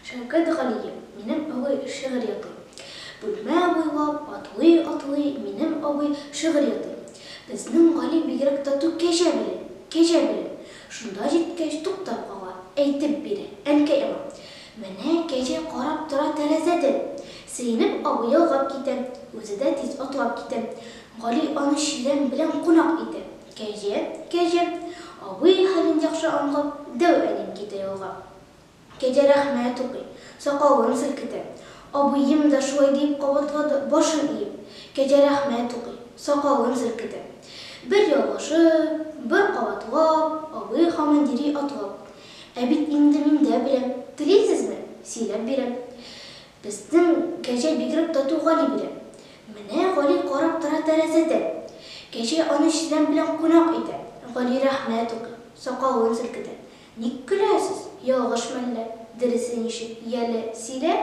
Шәүкәт Ғалиев, минем абый шиғыр ятый. Бүлмә буйлап атлый, минем абый шиғыр ятый. Безнең Гали бигрәк тату кәҗә белә. Шунда җиткәч туктап кала, әйтеп бирә, әнкәй аңа. Менә кәҗә карап тора тәрәзәдән. Сөенеп абый ялгап китә, үзе дә тиз атлап китә. Гали аны чирәм белән кунак итә. Кәҗә, абый хәлен яхшы аңлап, дәү әнин китә ялга. Кәҗә рәхмәт укый, сакалын селкетә. Абыем да шулай дип кабатлады, башын иеп. Кәҗә рәхмәт укый, сакалын селкетә. Бер ялгышып, бер кабатлап, абый һаман йөри атлап. Ә бит инде мин дә беләм, телисезме? Сөйләп бирәм. Безнең кәҗә бигрәк тату Гали белән. Менә Гали карап тора тәрәзәдән. Кәҗә аны чирәм белән кунак итә. Гали рәхмәт укый, сакалын селкетә. Ник көләсез? Ялгышмы әллә? Дөресен ишет, яле сөйлә.